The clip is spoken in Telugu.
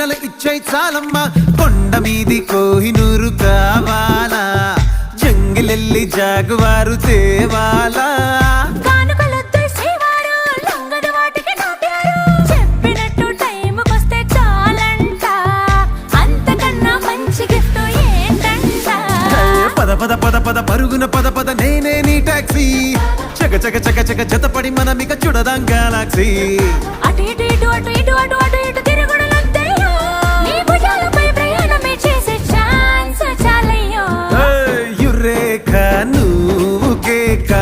కన్నెల ఇచ్చే చాలమ్మా కొండ మీది కోహినూరు కావాలా జంగిలెల్లి జాగువారు తేవాలా పద పద పద పరుగున పద పద నేనే నీ టాక్సీ చక చక చక చక జతపడి మనమిక చూడదాం గెలాక్సీ అటు ఇటు ఇటు అటు ఇటు అటు అటు ఇటు తిరుగుడులొద్దయ్యో నీ భుజాలపై ప్రయాణమే చేసే ఛాన్స్ చాలయ్యో యురేఖ నువ్వు కేక